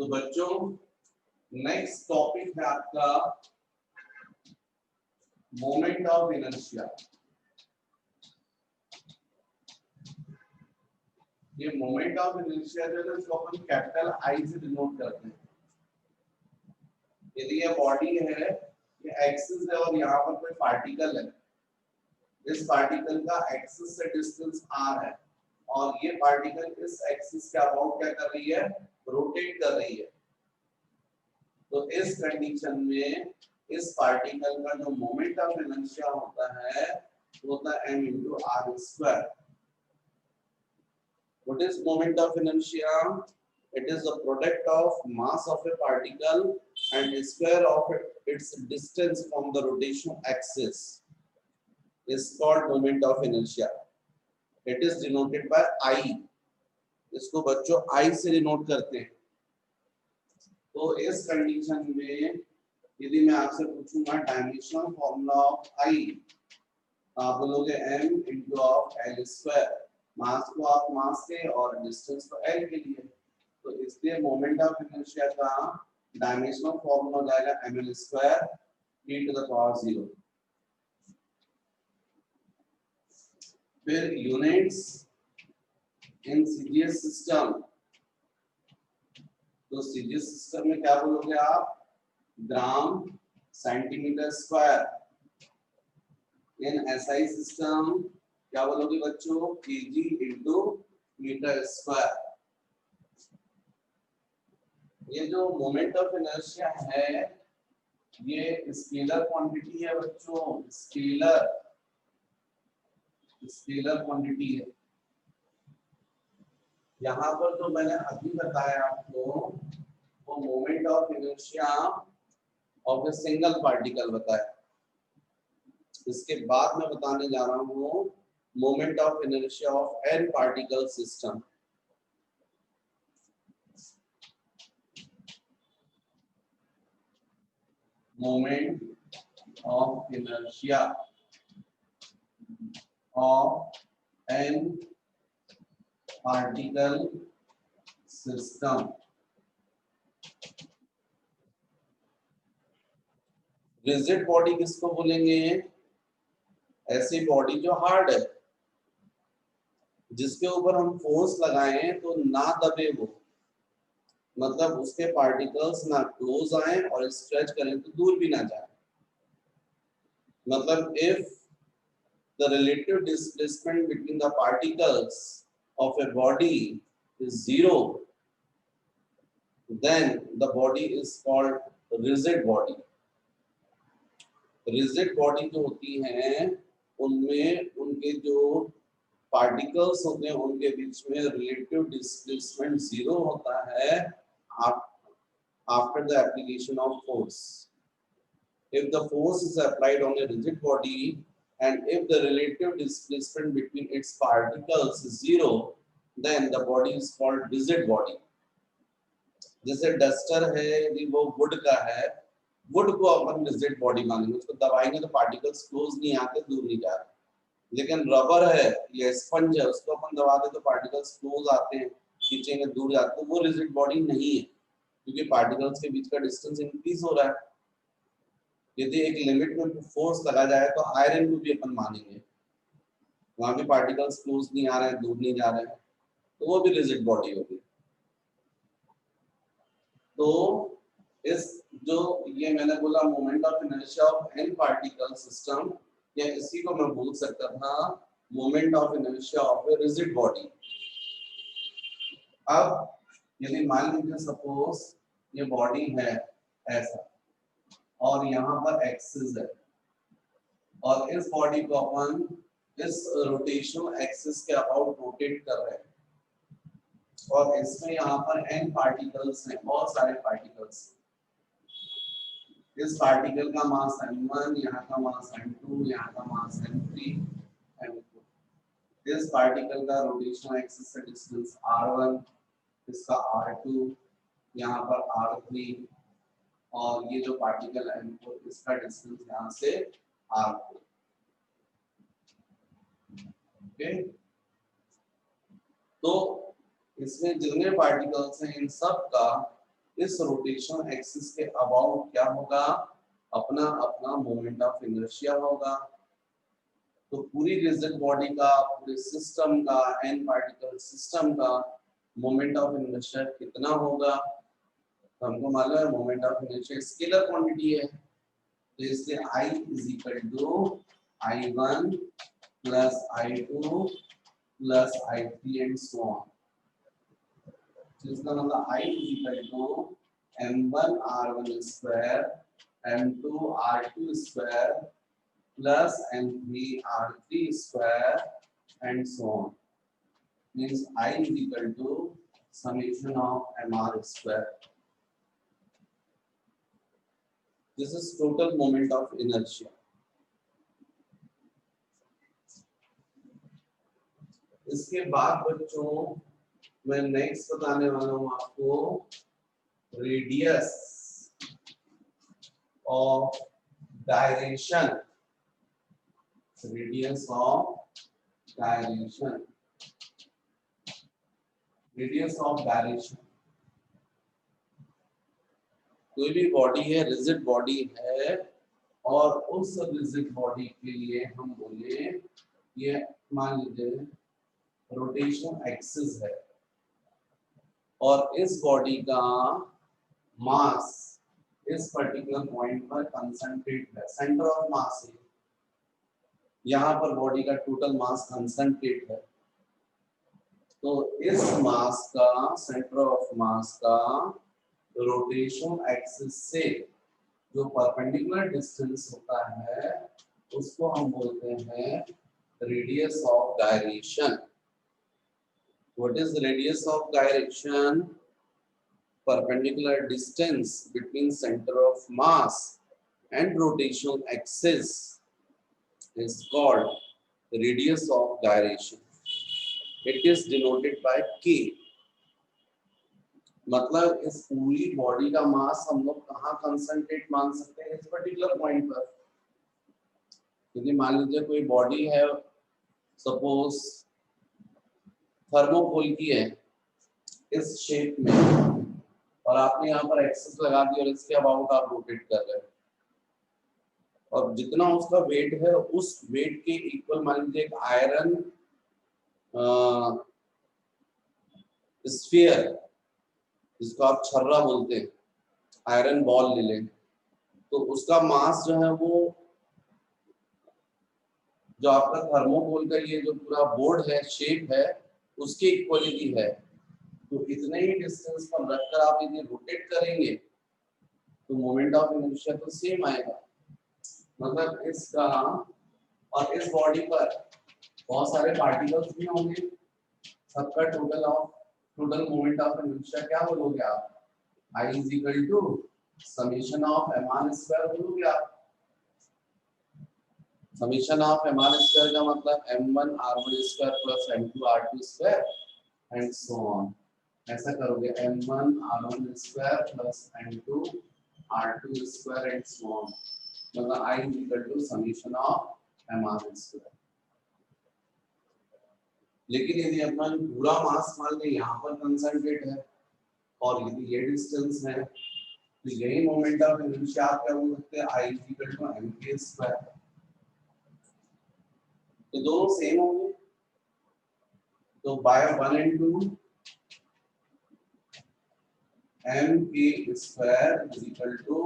तो बच्चों next topic है आपका मोमेंट ऑफ इनर्शिया। ये मोमेंट ऑफ इनर्शिया जो है इसको अपन कैपिटल आई से डिनोट करते हैं। यदि ये बॉडी है, ये एक्सिस है और यहाँ पर कोई पार्टिकल है, इस पार्टिकल का एक्सिस से डिस्टेंस r है और ये पार्टिकल इस एक्सिस के अबाउट क्या कर रही है, रोटेट कर रही है। तो इस कंडीशन में इस पार्टिकल का जो मोमेंट ऑफ इनर्शिया होता है वो होता है m into r square. What is moment of inertia? It is the product of mass of a particle and square of its distance from the rotational axis is called moment of inertia. It is denoted by I. इसको बच्चों I से denote करते हैं। तो इस condition में यदि मैं आपसे पूछूंगा डायमेंशनल फॉर्मूला ऑफ I, आप बोलोगे m into of l square। मास को आप मास के और डिस्टेंस को l के लिए, तो इसलिए मोमेंट ऑफ इनर्शिया का डायमेंशनल फॉर्मूला हो जाएगा ml square e to the power 0। फिर यूनिट्स इन सीजीएस सिस्टम, तो सीजीएस सिस्टम में क्या बोलोगे आप, gram centimetre square. In SI system क्या बोलोगे बच्चों, केजी इंटू मीटर स्क्वायर। ये जो मोमेंट ऑफ इनर्शिया है ये स्केलर क्वांटिटी है बच्चों, स्केलर क्वांटिटी है। यहाँ पर जो मैंने अभी बताया आपको वो moment of inertia of a single particle बताया। इसके बाद मैं बताने जा रहा हूँ moment of inertia of n particle system. Moment of inertia of n particle system. Rigid body किसको बोलेंगे, ऐसी बॉडी जो हार्ड है, जिसके ऊपर हम फोर्स लगाएं तो ना दबे वो, मतलब उसके पार्टिकल्स ना क्लोज आए और स्ट्रेच करें तो दूर भी ना जाए। मतलब if the relative displacement between the particles of a body is zero, then the body is called rigid body. Rigid body जो होती हैं उनमें उनके जो पार्टिकल्स होते हैं उनके बीच में रिलेटिव डिस्प्लेसमेंट जीरो होता है after the application of force. If the force is applied on a rigid body and if the relative displacement between its particles is zero, then the body is called rigid body. जैसे duster है यदि वो would का है, would को अपन rigid body मानेंगे, उसको दबाएंगे तो पार्टिकल्स क्लोज नहीं आते, दूर नहीं जा रहे। लेकिन रबर है या स्पंज है, उसको अपन दबाते तो पार्टिकल्स क्लोज आते हैं, खींचेंगे दूर जाते, तो वो रिजिड बॉडी नहीं है क्योंकि पार्टिकल्स के बीच का डिस्टेंस इंक्रीज हो रहा है। यदि एक लिमिट में फोर्स लगा जाए तो आयरन को भी अपन मानेंगे, वहां भी पार्टिकल्स क्लोज नहीं आ रहे हैं, दूर नहीं जा रहे हैं, तो वो भी रिजिड बॉडी होगी। तो इस जो ये मैंने बोला moment of inertia of n particle system, या इसी को मैं बोल सकता था moment of inertia of a rigid body. अब यदि मान लीजिए सपोज ये बॉडी है ऐसा और यहाँ पर एक्सिस है और इस बॉडी को अपन इस रोटेशनल एक्सिस के अबाउट रोटेट कर रहे हैं और इसमें यहाँ पर n पार्टिकल्स हैं, बहुत सारे पार्टिकल्स। इस पार्टिकल का मास m1, यहाँ का मास m2, यहाँ का मास m3, m4। इस पार्टिकल का रोटेशनल एक्सिस से डिस्टेंस r1, इसका r2, यहाँ पर r3 और ये जो पार्टिकल m4 इसका डिस्टेंस यहाँ से r4। ओके, तो इसमें जितने पार्टिकल्स हैं इन सब का इस रोटेशन एक्सिस के अबाउट क्या होगा, अपना अपना मोमेंट ऑफ इनर्शिया होगा। तो पूरी रिजिड बॉडी का, पूरे सिस्टम का, एन पार्टिकल सिस्टम का मोमेंट ऑफ इनर्शिया कितना होगा, तो हमको मालूम है moment of inertia scalar quantity है, तो इसलिए I is equal to I1 plus I2 plus I3 and so on. इसका मतलब I इज इक्वल टू M1 R1 square M2 R2 square plus M3 R3 square and so on, means I is equal to summation of MR square. This is total moment of inertia. इसके बाद बच्चों मैं next बताने वाला हूं आपको radius of direction, radius of direction, radius of direction. कोई भी बॉडी है, रिजिड बॉडी है, और उस रिजिड बॉडी के लिए हम बोले ये मान लीजिए रोटेशन एक्सिस है, और इस बॉडी का मास इस पर्टिकुलर पॉइंट पर कंसंट्रेट है, सेंटर ऑफ मास है, यहाँ पर बॉडी का टोटल मास कंसंट्रेट है। तो इस मास का, सेंटर ऑफ मास का रोटेशन एक्सिस से जो परपेंडिकुलर डिस्टेंस होता है उसको हम बोलते हैं radius of gyration. What is radius of gyration? perpendicular distance between center of mass and rotational axis is called radius of gyration. It is denoted by K. मतलब इस पूरी बॉडी का मास हम लोग कहाँ कंसंट्रेट मान सकते हैं? इस पर्टिकुलर पॉइंट पर। यदि मान लीजिए कोई बॉडी है, सपोज थर्मोकोल की है इस शेप में, और आपने यहाँ पर एक्सेस लगा दी और इसके अबाउट आप रोटेट कर रहे हैं, और जितना उसका वेट है उस वेट के इक्वल मान लीजिए एक आयरन स्फीयर, जिसको आप छर्रा बोलते हैं, आयरन बॉल ले लें, तो उसका मास जो है वो जो आपका थर्मोकोल का ये जो पूरा बोर्ड है, शेप है, उसके इक्वलिटी है। तो इतने ही डिस्टेंस पर रखकर आप यदि रोटेट करेंगे तो मोमेंट ऑफ इनर्शिया तो सेम आएगा। मतलब इसका और इस बॉडी पर बहुत सारे पार्टिकल्स भी होंगे, सबका टोटल मोमेंट ऑफ इनर्शिया क्या बोलोगे आप? I is equal to summation of mr square बोलोगे आप। समेशन ऑफ mr स्क्वायर का मतलब m1 r1 square plus m2 r2 square and so on. ऐसा करोगे m1 r1 square plus m2 r2 square and so on, मतलब I is equal to summation of mr square. लेकिन यदि अपना पूरा मास मान लें यहाँ पर कंसंट्रेट है और यदि ये डिस्टेंस है, तो यही मोमेंट ऑफ इनर्शिया आप क्या बोल सकते हैं? I is equal to mk square. तो दोनों सेम होंगे, तो by 1 and 2 mk square is equal to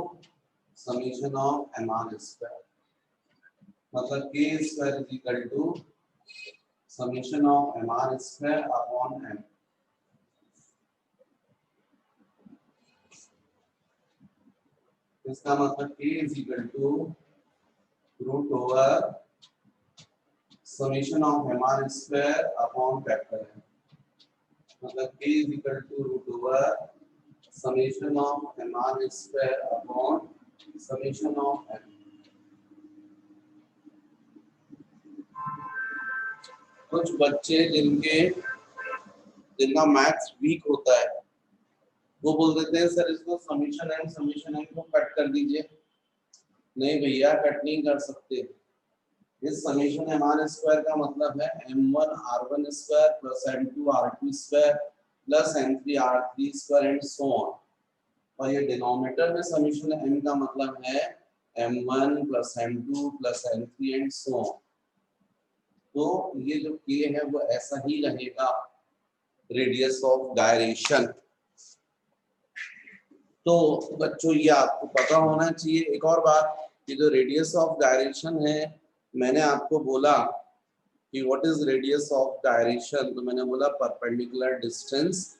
summation of mr square, मतलब k square is equal to summation of mr square upon m। इसका मतलब k is equal to root over summation of mr square upon factor m, मतलब k is equal to root over summation of mr square upon summation of m। कुछ बच्चे जिनका maths weak होता है वो बोल देते हैं सर इसको समेशन एम को कट कर दीजिए। नहीं भैया, कट नहीं कर सकते। इस समेशन mr स्क्वायर का मतलब है m1 r1 square plus m2 r2 square plus m3 r3 square and so on. और ये डिनोमिनेटर में समीशन m का मतलब है m1 plus m2 plus m3 and so on. तो ये जो k है वो ऐसा ही रहेगा, रेडियस ऑफ गायरेशन। तो बच्चों ये आपको पता होना चाहिए। एक और बात, ये जो रेडियस ऑफ गायरेशन है, मैंने आपको बोला कि what is radius of gyration, तो मैंने बोला perpendicular distance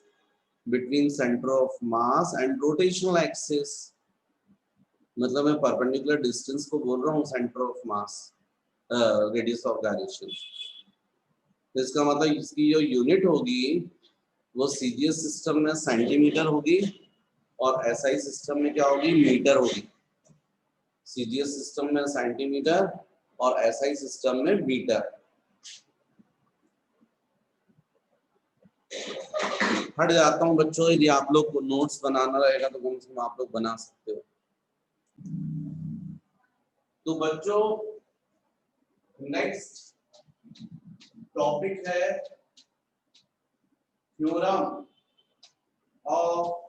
between centre of mass and rotational axis. मतलब मैं परपेंडिकुलर डिस्टेंस को बोल रहा हूँ centre of mass, radius of gyration. तो इसका मतलब इसकी जो यूनिट होगी वो सीजीएस सिस्टम में सेंटीमीटर होगी और एसआई सिस्टम में क्या होगी, मीटर होगी। सीजीएस सिस्टम में सेंटीमीटर और एसआई सिस्टम में मीटर। हट जाता हूँ बच्चों, यदि आप लोग को नोट्स बनाना रहेगा तो कम से कम आप लोग बना सकते हो। तो बच्चों नेक्स्ट टॉपिक है theorem of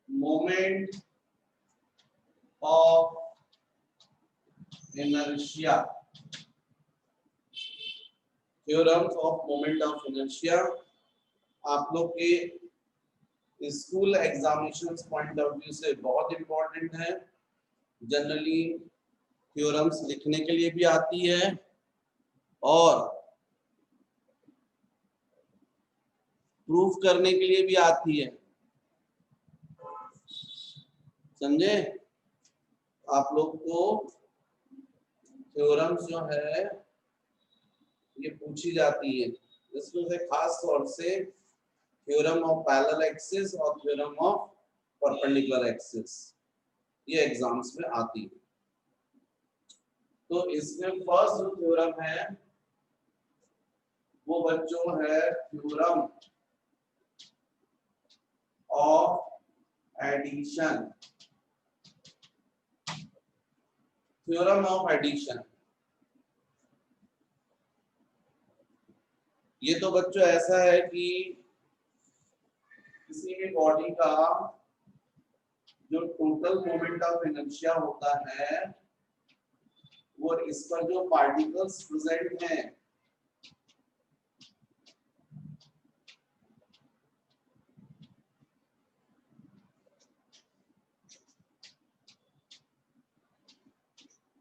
moment of inertia. Theorems of moment of inertia आप लोग के school examinations point of view से बहुत इंपॉर्टेंट है। जनरली थ्योरम्स लिखने के लिए भी आती है और प्रूफ करने के लिए भी आती है, समझे। आप लोग को थ्योरम्स जो है ये पूछी जाती है, इसमें से खास तौर से थ्योरम ऑफ पैरेलल एक्सिस और थ्योरम ऑफ परपेंडिकुलर एक्सिस, ये एग्जाम्स में आती है। तो इसमें फर्स्ट जो थ्योरम है वो बच्चों है theorem of addition. Theorem of addition, ये तो बच्चों ऐसा है कि किसी भी बॉडी का जो टोटल मोमेंट ऑफ इनर्शिया होता है वो इस पर जो पार्टिकल्स प्रेजेंट हैं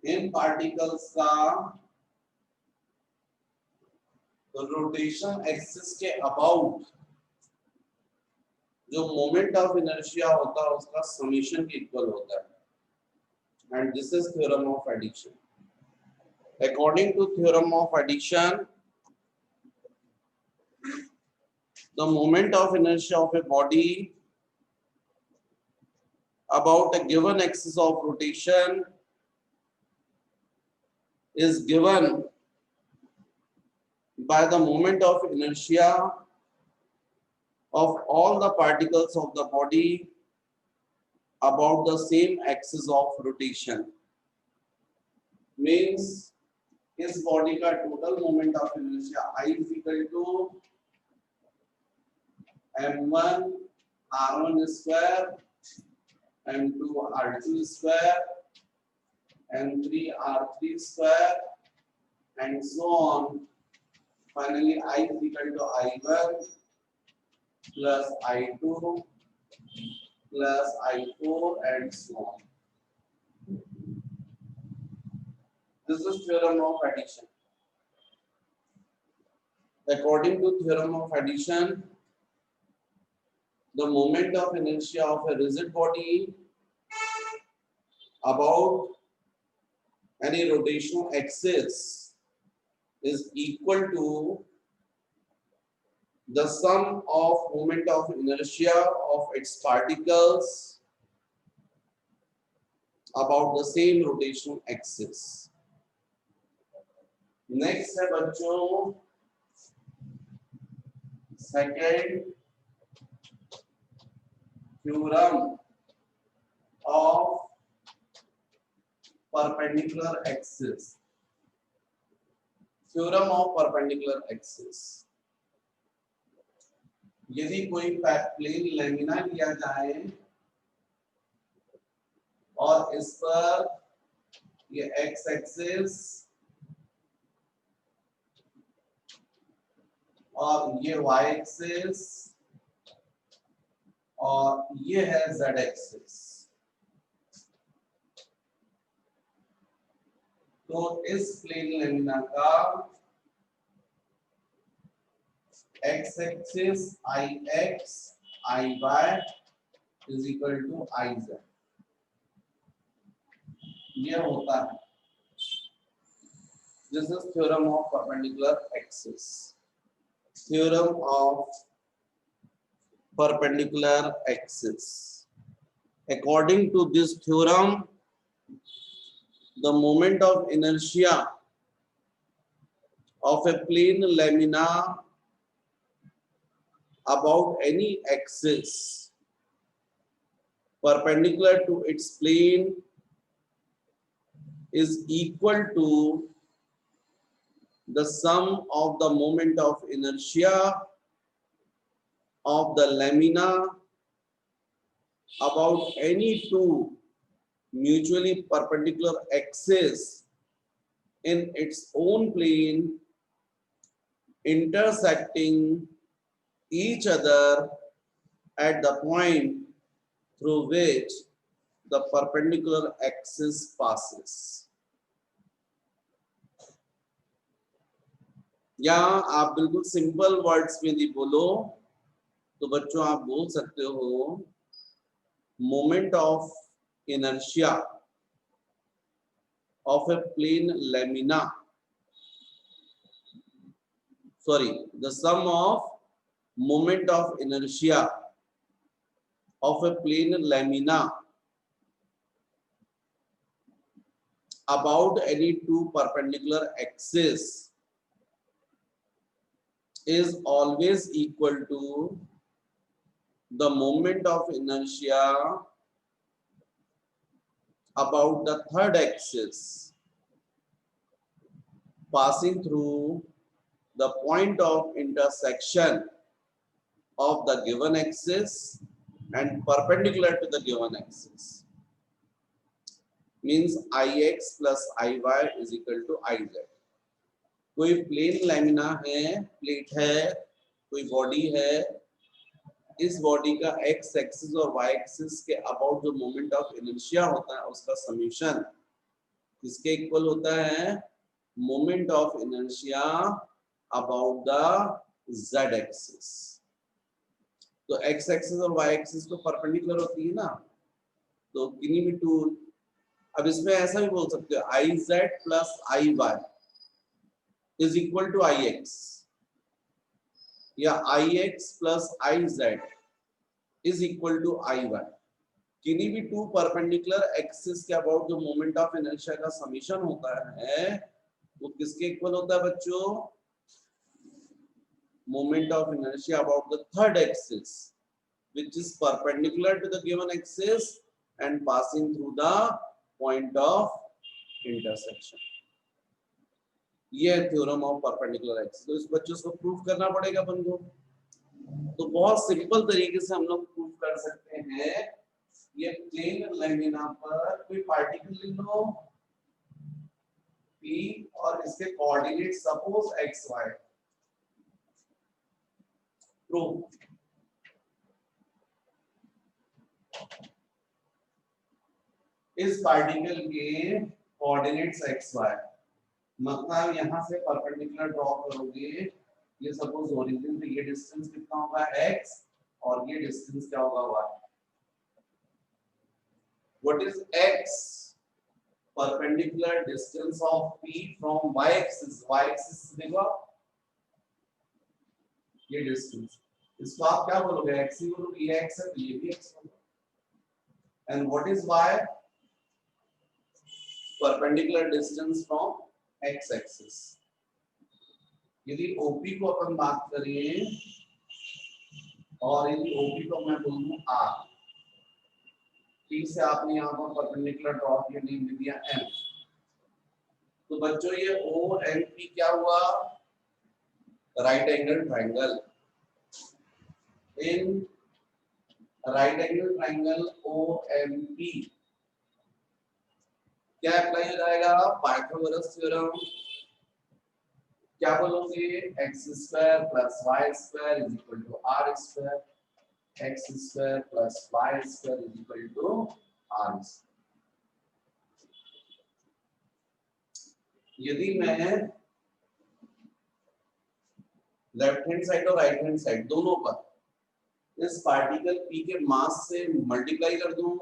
इन पार्टिकल्स का रोटेशन एक्सिस के अबाउट जो मोमेंट ऑफ इनर्शिया होता है उसका समेशन के इक्वल होता है। And this is theorem of addition. According to theorem of addition, the moment of inertia of a body about a given axis of rotation is given by the moment of inertia of all the particles of the body about the same axis of rotation। means इस body का total moment of inertia I is equal to m1 r1 square, m2 r2 square, m3 r3 square and so on. Finally I is equal to I1 plus I2 plus I4 and so on. This is theorem of addition. According to theorem of addition, the moment of inertia of a rigid body about any rotational axis is equal to the sum of moment of inertia of its particles about the same rotational axis. Next है बच्चों second theorem of perpendicular axis। theorem of perpendicular axis, यदि कोई plane lamina लिया जाए और इस पर ये एक्स एक्सिस और ये वाई एक्सिस और ये है जेड एक्सिस, तो इस प्लेन लेमिना का X axis I X I Y is equal to I Z, ये होता है। This is theorem of perpendicular axis, theorem of perpendicular axis. According to this theorem, the moment of inertia of a plane lamina about any axis perpendicular to its plane is equal to the sum of the moment of inertia of the lamina about any two mutually perpendicular axes in its own plane intersecting each other at the point through which the perpendicular axis passes. या आप बिल्कुल simple words में यदि बोलो तो बच्चों आप बोल सकते हो moment of inertia of a plane lamina, sorry, the sum of moment of inertia of a plane lamina about any two perpendicular axes is always equal to the moment of inertia about the third axis passing through the point of intersection of the given axis and perpendicular to the given axis, means ix plus iy is equal to iz. कोई plane lamina है, plate है, कोई body है, इस body का X axis और Y axis के about जो मोमेंट ऑफ इनर्शिया होता है उसका समीशन किसके इक्वल होता है, moment of inertia about the Z axis. तो एक्स एक्सिस और वाई एक्सिस तो परपेंडिकुलर होती है ना, तो किन्हीं भी टू, अब इसमें ऐसा भी बोल सकते हो I Z plus I Y is equal to I X, या I X plus I Z is equal to I Y. किन्हीं भी टू परपेंडिकुलर एक्सिस के अबाउट जो मोमेंट ऑफ इनर्शिया का समीशन होता है वो किसके इक्वल होता है बच्चों, moment of inertia about the third axis which is perpendicular to the given axis and passing through the point of intersection. ये थ्योरम ऑफ परपेंडिकुलर एक्सिस। तो इस बच्चों को प्रूफ करना पड़ेगा अपन को, तो बहुत सिंपल तरीके से हम लोग प्रूफ कर सकते हैं। ये प्लेन लैमिना पर कोई पार्टिकल ले लो P और इसके coordinate suppose x y, proof इस पार्टिकल के कोऑर्डिनेट्स x y, मतलब यहां से परपेंडिकुलर ड्रॉ करोगे, ये सपोज ओरिजिन से ये डिस्टेंस कितना होगा x और ये डिस्टेंस क्या होगा y। What is x, perpendicular distance of p from y axis, देखो ये डिस्टेंस, इसको आप क्या बोलोगे, x ही बोलोगे, ये x है तो ये भी x होगा। And what is y, perpendicular distance from x axis. यदि OP को अपन बात करें और यदि OP को मैं बोलूं r, P से आपने यहाँ पर परपेंडिकुलर ड्रॉ किया, नेम दे दिया m, तो बच्चों ये ONP क्या हुआ, right angle triangle. In right angle triangle OMP क्या अप्लाई हो जाएगा? Pythagoras theorem. क्या बोलोगे? X square plus Y square is equal to R square, X square plus Y square is equal to R square. यदि मैं left hand side और right hand side दोनों पर इस पार्टिकल P के मास से मल्टीप्लाई कर दूं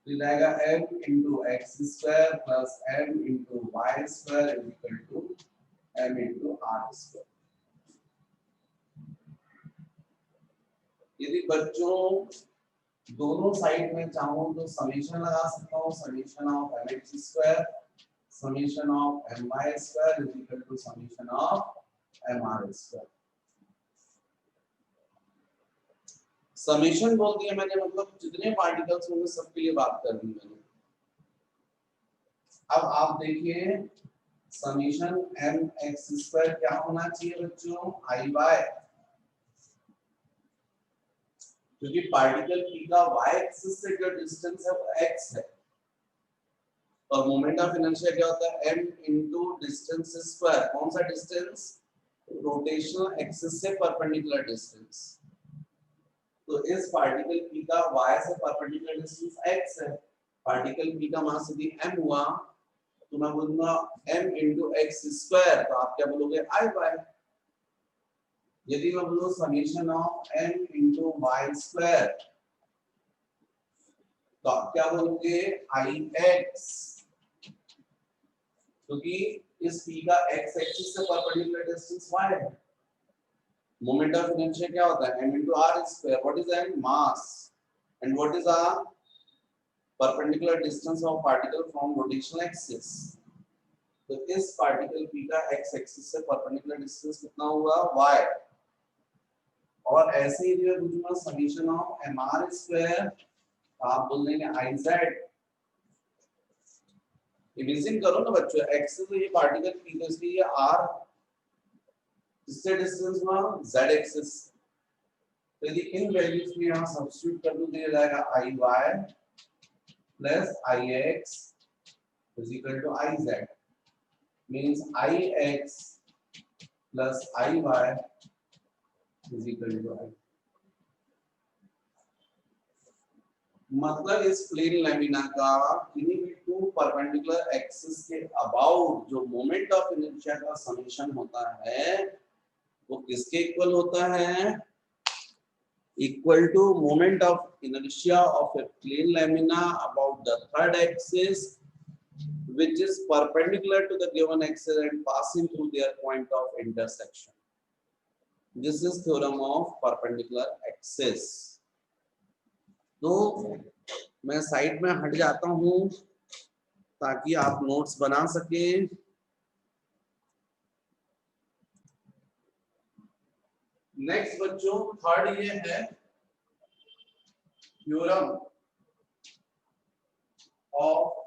तो जाएगा m into x square plus m into Y square is equal to m into R square. यदि बच्चों दोनों साइड में चाहूं तो समेशन लगा सकता हूं, summation of mx square summation of my square is equal to summation of mr square. Summation बोल दिया मैंने, मतलब जितने पार्टिकल्स होंगे सबके लिए बात कर दी मैंने। अब आप देखिए समेशन mx स्क्वायर क्या होना चाहिए बच्चों? i बाय, क्योंकि पार्टिकल P का y एक्सिस से जो डिस्टेंस है वो x है और मोमेंट ऑफ इनर्शिया क्या होता है? m into distance square. कौन सा डिस्टेंस? रोटेशनल एक्सिस से परपेंडिकुलर डिस्टेंस। तो इस पार्टिकल P का y से परपेंडिकुलर डिस्टेंस x है। पार्टिकल P का मास यदि m हुआ तो मैं बोलूंगा m इंटू एक्स स्क्वायर, तो आप क्या बोलोगे? i by. यदि मैं बोलूं summation of m into Y square तो आप क्या बोलोगे? i x, क्योंकि इस P का x एक्सिस से परपेंडिकुलर डिस्टेंस y है। मोमेंट ऑफ इनर्शिया क्या होता है? m into r square. What is m? Mass. And what is r? Perpendicular distance of particle from rotational axis. तो इस पार्टिकल P का x एक्सिस से perpendicular distance कितना हुआ? y। और ऐसे ही जो दूसरा समेशन ऑफ mr स्क्वायर आप बोल देंगे iz। इमेजिन करो ना बच्चों, x से तो ये पार्टिकल P तो इसलिए ये r इससे डिस्टेंस हुआ z एक्सिस। तो यदि इन वैल्यूज में यहां सब्स्टिट्यूट कर दूं तो ये जाएगा i y plus i x is equal to i z, means i x plus i y is equal to i। मतलब इस प्लेन लैमिना का किन्हीं भी टू परपेंडिकुलर एक्सिस के अबाउट जो मोमेंट ऑफ इनर्शिया का समेशन होता है वो किसके इक्वल होता है? Equal to moment of inertia of a plane lamina about the third axis which is perpendicular to the given axis and passing through their point of intersection. This is theorem of perpendicular axis. तो मैं side में हट जाता हूं ताकि आप notes बना सकें। नेक्स्ट बच्चों थर्ड ये है theorem of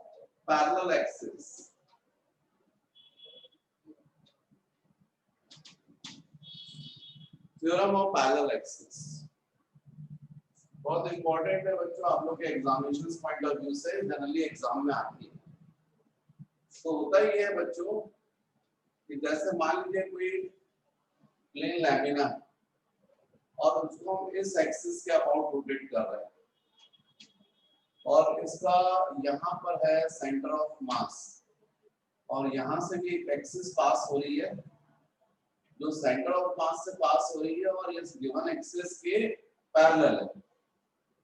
parallel axis. Theorem of parallel axis बहुत इंपॉर्टेंट है बच्चों, आप लोग के एग्जामिनेशन पॉइंट ऑफ व्यू से जनरली एग्जाम में आती है। तो होता ही है बच्चों कि जैसे मान लीजिए कोई प्लेन लैमिना और उसको हम इस एक्सिस के अबाउट रोटेट कर रहे हैं और इसका यहाँ पर है सेंटर ऑफ मास और यहाँ से भी एक एक्सिस पास हो रही है जो सेंटर ऑफ मास से पास हो रही है और इस गिवन एक्सिस के पैरेलल है।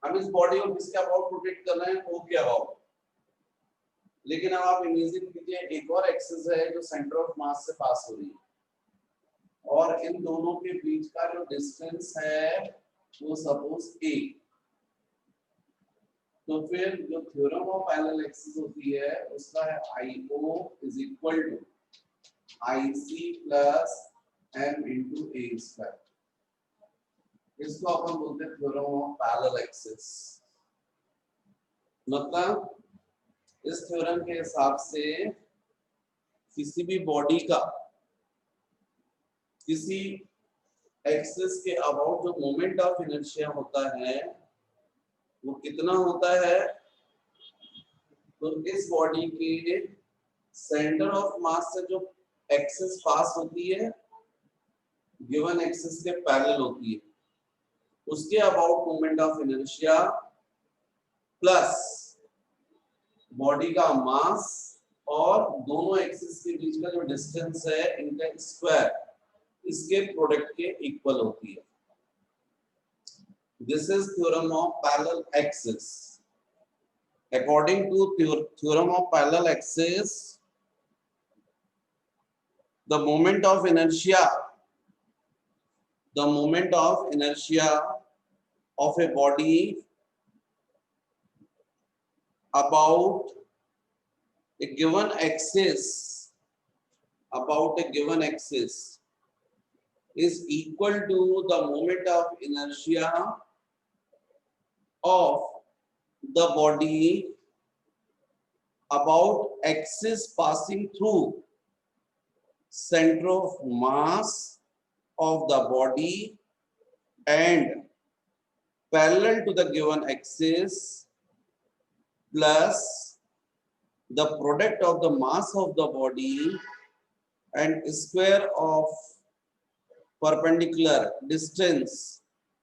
हम इस बॉडी को किसके अबाउट रोटेट कर रहे हैं? O के अबाउट। लेकिन अब आप इमेजिन कीजिए एक और एक्सिस है जो सेंटर ऑफ मास से पास हो रही है और इन दोनों के बीच का जो डिस्टेंस है वो सपोज a। तो फिर जो थ्योरम ऑफ पैरेलल एक्सिस होती है उसका है IO is equal to IC plus m into a square. इसको अपन बोलते हैं थ्योरम ऑफ पैरेलल एक्सिस। मतलब इस थ्योरम के हिसाब से किसी भी बॉडी का किसी एक्सिस के अबाउट जो मोमेंट ऑफ इनर्शिया होता है वो कितना होता है, तो इस बॉडी के सेंटर ऑफ मास से जो एक्सिस पास होती है गिवन एक्सिस के पैरेलल होती है, उसके about moment of inertia plus body का मास और दोनों एक्सिस के बीच का जो डिस्टेंस है इनका स्क्वायर, इसके प्रोडक्ट के इक्वल होती है। This is theorem of parallel axis. According to theorem of parallel axis, the moment of inertia of a body about a given axis is equal to the moment of inertia of the body about axis passing through center of mass of the body and parallel to the given axis plus the product of the mass of the body and square of perpendicular distance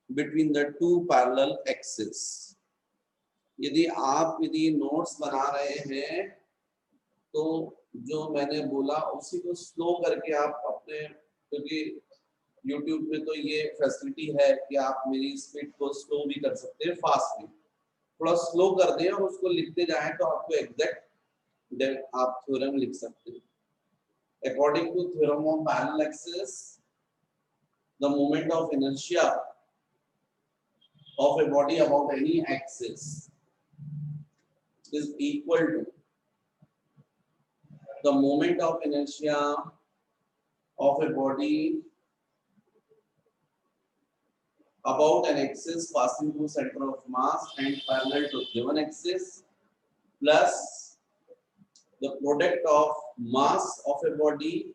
between the two parallel axes. यदि notes बना रहे हैं तो जो मैंने बोला उसी को स्लो करके आप अपने, क्योंकि YouTube में तो ये फैसिलिटी है कि आप मेरी स्पीड को स्लो भी कर सकते हैं, फास्ट भी, थोड़ा स्लो कर दें और उसको लिखते जाएं तो आपको एग्जैक्ट आप थ्योरम लिख सकते हैं। According to theorem of parallel axis, the moment of inertia of a body about any axis is equal to the moment of inertia of a body about an axis passing through center of mass and parallel to given axis plus the product of mass of a body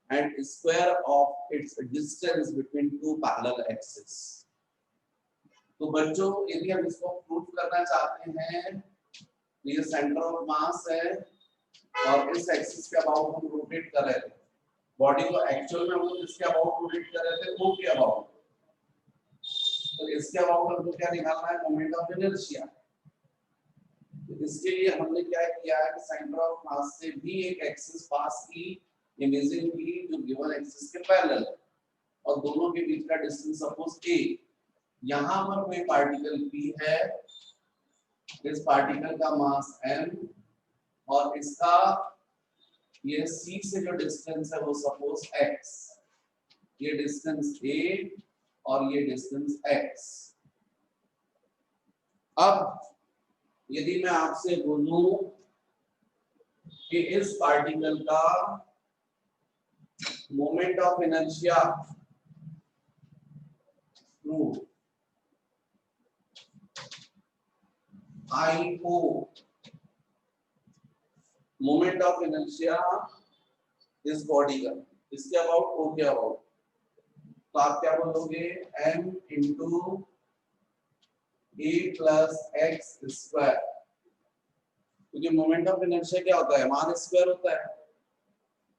and square of its distance between two parallel axes. तो बच्चों यदि हम इसको proof करना चाहते हैं, ये centre of mass है और इस एक्सिस के अबाउट हम रोटेट कर रहे थे, बॉडी को एक्चुअल में हम इसके अबाउट रोटेट कर रहे थे, वो के अबाउट, तो इसके अबाउट हमको क्या निकालना है, मोमेंट ऑफ इनर्शिया। इसके लिए हमने क्या किया है कि सेंटर ऑफ मास से भी एक एक्सिस पास की, इमेजिन की जो गिवन एक्सिस के पैरेलल है और दोनों के बीच का डिस्टेंस सपोज a, यहां पर कोई पार्टिकल p है, इस पार्टिकल का मास m और इसका ये c से जो डिस्टेंस है वो सपोज x, ये डिस्टेंस a और ये डिस्टेंस x। अब यदि मैं आपसे बोलूं कि इस पार्टिकल का moment of inertia through IO, moment of inertia इस बॉडी का, इसके अबाउट O के अबाउट, तो आप क्या बोलोगे, m into a plus x square, क्योंकि मोमेंट ऑफ इनर्शिया क्या होता है, मान स्क्वायर होता है।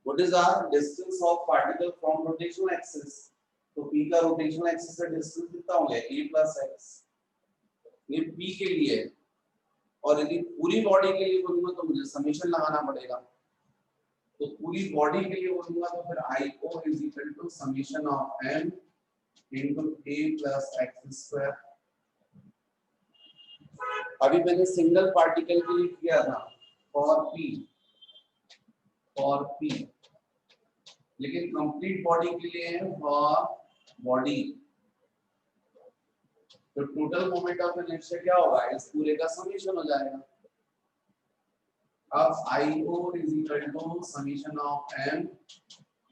What is our distance of particle from rotational axis, तो p का रोटेशनल एक्सिस से डिस्टेंस कितना हो गया, a प्लस एक्स, ये p के लिए। और यदि पूरी बॉडी के लिए बोलूंगा तो मुझे समेशन लगाना पड़ेगा, तो पूरी बॉडी के लिए बोलूंगा तो फिर IO is equal to summation of m into a plus x square. अभी मैंने सिंगल पार्टिकल के लिए किया था फॉर p, लेकिन कंप्लीट बॉडी के लिए है फॉर बॉडी, तो टोटल मोमेंट ऑफ इनर्शिया क्या होगा, इस पूरे का समेशन हो जाएगा। अब IO is equal to summation of m,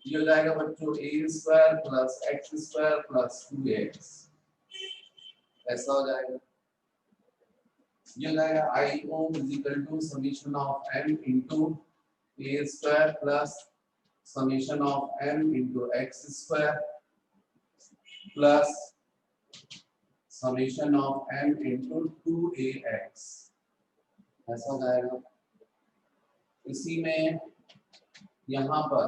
ये हो जाएगा बच्चों a square plus x square plus 2x, ऐसा हो जाएगा। ये हो जाएगा IO is equal to summation of m into a square plus summation of m into x square plus summation of m into 2ax, ऐसा हो जाएगा। इसी में यहाँ पर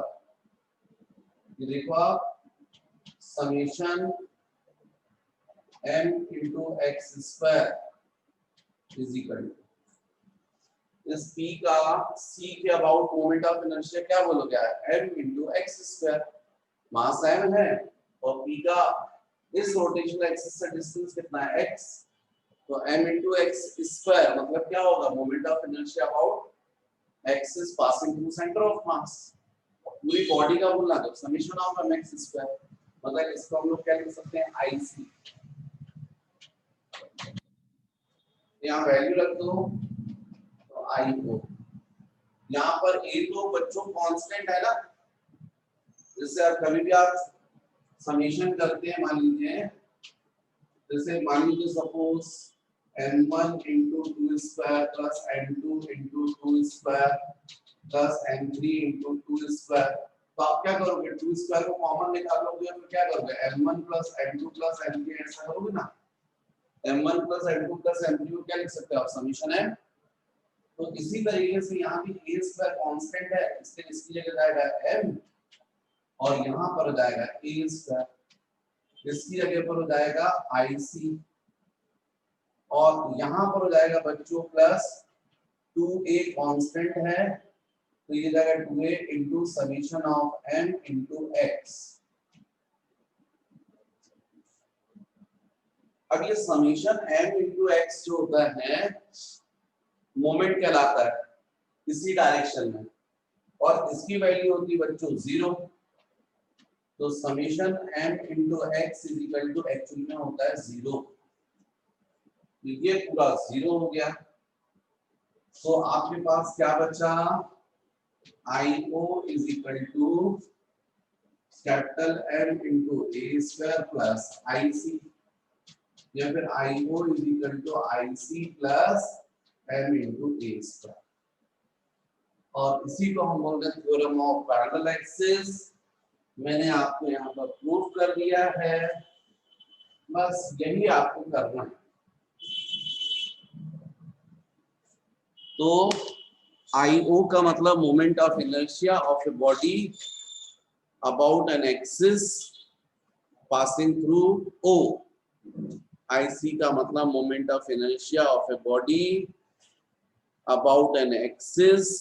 ये देखो आप, summation m into x square is equal to इस p का c के अबाउट मोमेंट ऑफ इनर्शिया क्या बोलोगे, m into x square, mass m है और p का इस रोटेशनल एक्सिस से डिस्टेंस कितना है x, तो m इंटू एक्स स्क्वायर मतलब क्या होगा, moment of inertia about axis passing through centre of mass, पूरी बॉडी का बोलना तो summation of m x square, मतलब इसको हम लोग क्या लिख सकते हैं, IC। यहाँ वैल्यू रख दो तो IO, यहाँ पर a तो बच्चों कांस्टेंट है ना, जैसे आप कभी भी आप समेशन करते हैं, मान लीजिए जैसे मान लीजिए suppose m1 into 2 square plus m2 into 2 square plus m3 into 2 square, तो आप क्या करोगे, 2 स्क्वायर को कॉमन निकालोगे फिर क्या करोगे, m1 plus m2 plus m3 ऐसा करोगे ना, m1 plus m2 plus m3 को क्या लिख सकते हो आप, समेशन है। तो इसी तरीके से यहाँ भी a स्क्वायर कांस्टेंट है, इसलिए इसकी जगह जाएगा m और यहाँ पर हो जाएगा a स्क्वायर, इसकी जगह पर हो जाएगा IC और यहाँ पर हो जाएगा बच्चों प्लस 2a कांस्टेंट है, तो ये जाएगा 2a into summation of m into x. अब ये समेशन m इंटू एक्स जो होता है मोमेंट कहलाता है इसी डायरेक्शन में, और इसकी वैल्यू होती है बच्चों 0, तो summation m into x is equal to actually में होता है 0, ये पूरा 0 हो गया। तो आपके पास क्या बचा, IO is equal to capital M into a square plus IC, या फिर IO is equal to IC plus M into a square, और इसी को हम बोलते हैं थ्योरम ऑफ पैरेलल एक्सिस। मैंने आपको यहाँ पर प्रूव कर दिया है, बस यही आपको करना है। तो IO का मतलब moment of inertia of a body about an axis passing through O। IC का मतलब moment of inertia of a body about an axis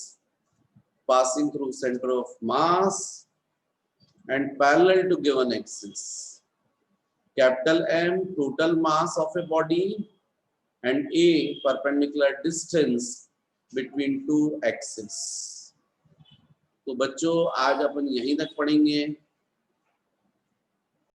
passing through center of mass and parallel to given axis. Capital M total mass of a body and A perpendicular distance between two axes. तो बच्चों आज अपन यहीं तक पढ़ेंगे।